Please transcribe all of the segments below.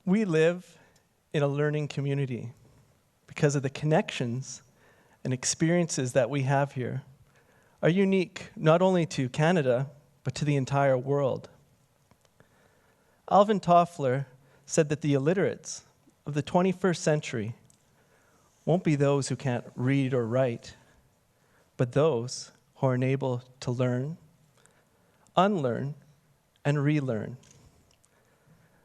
We live in a learning community because of the connections and experiences that we have here are unique not only to Canada, but to the entire world. Alvin Toffler said that the illiterates of the 21st century won't be those who can't read or write, but those who are unable to learn, unlearn, and relearn.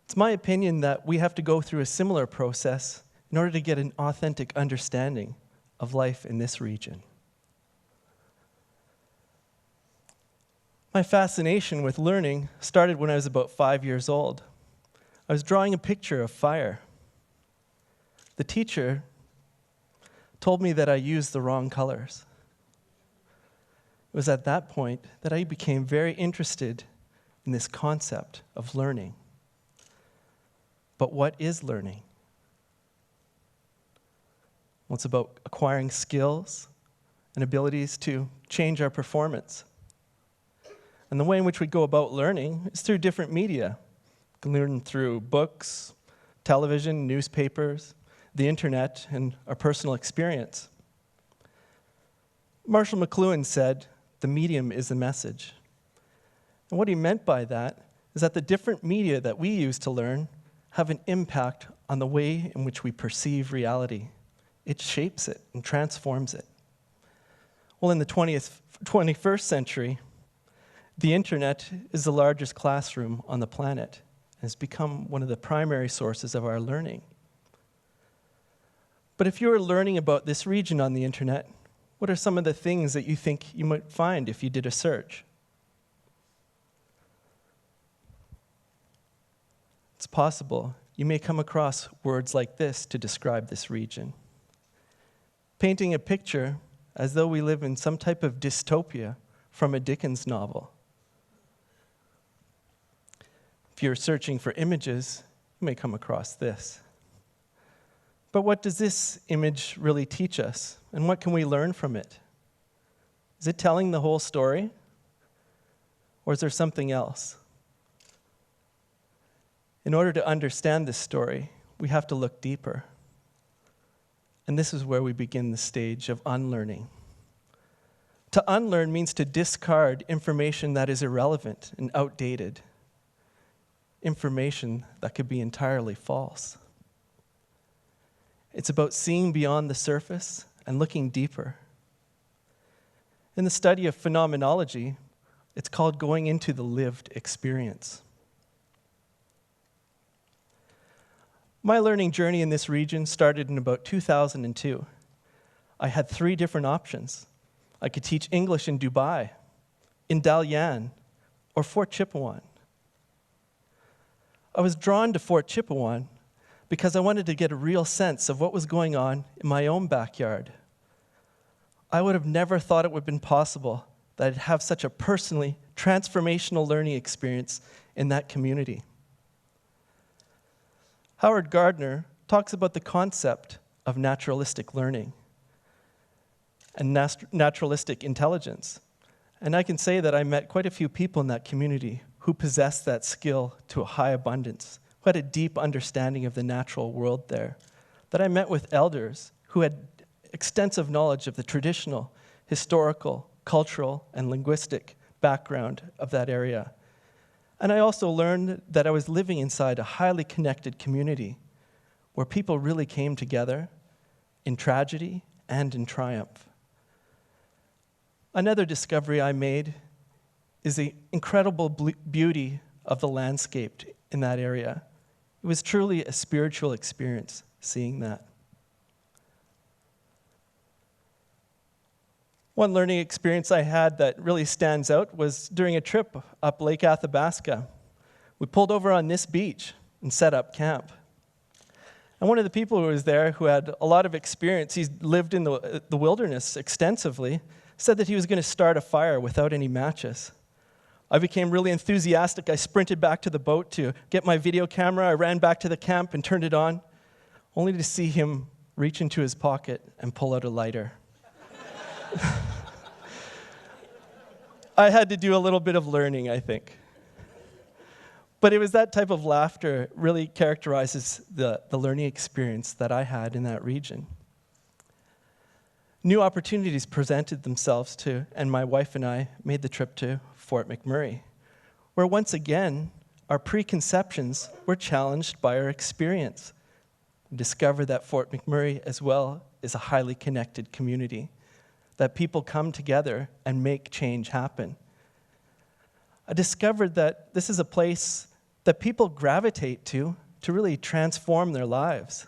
It's my opinion that we have to go through a similar process in order to get an authentic understanding of life in this region. My fascination with learning started when I was about 5 years old. I was drawing a picture of fire. The teacher told me that I used the wrong colors. It was at that point that I became very interested in this concept of learning. But what is learning? Well, it's about acquiring skills and abilities to change our performance. And the way in which we go about learning is through different media. We can learn through books, television, newspapers, the internet, and our personal experience. Marshall McLuhan said, "The medium is the message." And what he meant by that is that the different media that we use to learn have an impact on the way in which we perceive reality. It shapes it and transforms it. Well, in the 21st century, the internet is the largest classroom on the planet and has become one of the primary sources of our learning. But if you were learning about this region on the internet, what are some of the things that you think you might find if you did a search? It's possible you may come across words like this to describe this region. Painting a picture as though we live in some type of dystopia from a Dickens novel. If you're searching for images, you may come across this. But what does this image really teach us? And what can we learn from it? Is it telling the whole story? Or is there something else? In order to understand this story, we have to look deeper. And this is where we begin the stage of unlearning. To unlearn means to discard information that is irrelevant and outdated. Information that could be entirely false. It's about seeing beyond the surface and looking deeper. In the study of phenomenology, it's called going into the lived experience. My learning journey in this region started in about 2002. I had 3 different options. I could teach English in Dubai, in Dalian, or Fort Chipewyan. I was drawn to Fort Chipewyan because I wanted to get a real sense of what was going on in my own backyard. I would have never thought it would have been possible that I'd have such a personally transformational learning experience in that community. Howard Gardner talks about the concept of naturalistic learning and naturalistic intelligence. And I can say that I met quite a few people in that community who possessed that skill to a high abundance, who had a deep understanding of the natural world there. That I met with elders who had extensive knowledge of the traditional, historical, cultural, and linguistic background of that area. And I also learned that I was living inside a highly connected community where people really came together in tragedy and in triumph. Another discovery I made is the incredible beauty of the landscape in that area. It was truly a spiritual experience seeing that. One learning experience I had that really stands out was during a trip up Lake Athabasca. We pulled over on this beach and set up camp. And one of the people who was there, who had a lot of experience, he's lived in the wilderness extensively, said that he was going to start a fire without any matches. I became really enthusiastic. I sprinted back to the boat to get my video camera. I ran back to the camp and turned it on, only to see him reach into his pocket and pull out a lighter. I had to do a little bit of learning, I think. But it was that type of laughter really characterizes the learning experience that I had in that region. New opportunities presented themselves and my wife and I made the trip to Fort McMurray, where once again, our preconceptions were challenged by our experience. We discovered that Fort McMurray as well is a highly connected community, that people come together and make change happen. I discovered that this is a place that people gravitate to really transform their lives.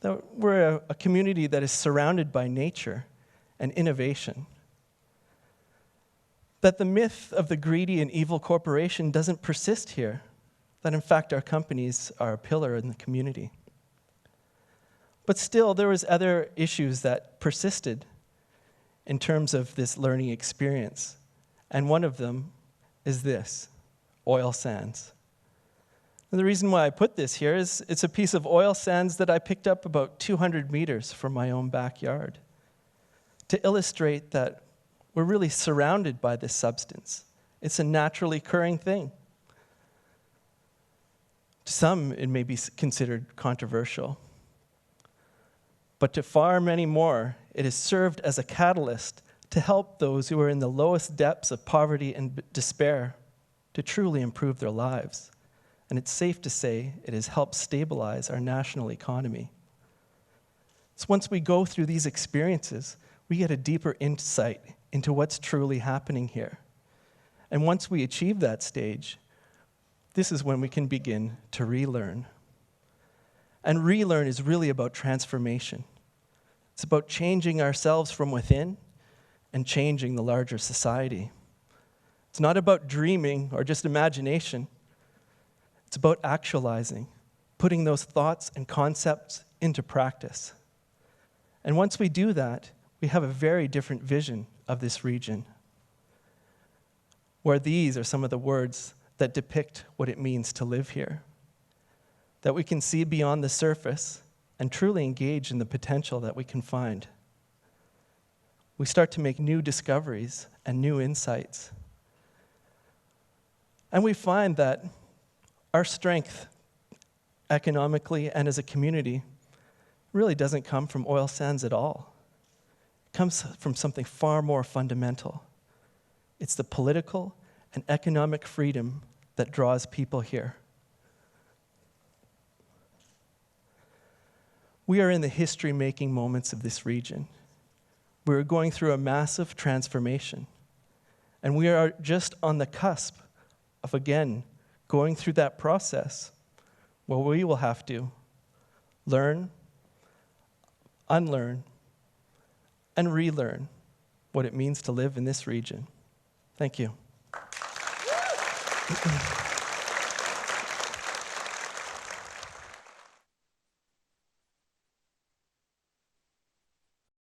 That we're a community that is surrounded by nature and innovation. That the myth of the greedy and evil corporation doesn't persist here. That in fact our companies are a pillar in the community. But still, there was other issues that persisted in terms of this learning experience. And one of them is this, oil sands. And the reason why I put this here is it's a piece of oil sands that I picked up about 200 meters from my own backyard to illustrate that we're really surrounded by this substance. It's a naturally occurring thing. To some, it may be considered controversial. But to far many more, it has served as a catalyst to help those who are in the lowest depths of poverty and despair to truly improve their lives. And it's safe to say it has helped stabilize our national economy. So once we go through these experiences, we get a deeper insight into what's truly happening here. And once we achieve that stage, this is when we can begin to relearn. And relearn is really about transformation. It's about changing ourselves from within and changing the larger society. It's not about dreaming or just imagination. It's about actualizing, putting those thoughts and concepts into practice. And once we do that, we have a very different vision of this region, where these are some of the words that depict what it means to live here. That we can see beyond the surface and truly engage in the potential that we can find. We start to make new discoveries and new insights. And we find that our strength economically and as a community really doesn't come from oil sands at all. It comes from something far more fundamental. It's the political and economic freedom that draws people here. We are in the history-making moments of this region. We are going through a massive transformation. And we are just on the cusp of, again, going through that process where we will have to learn, unlearn, and relearn what it means to live in this region. Thank you.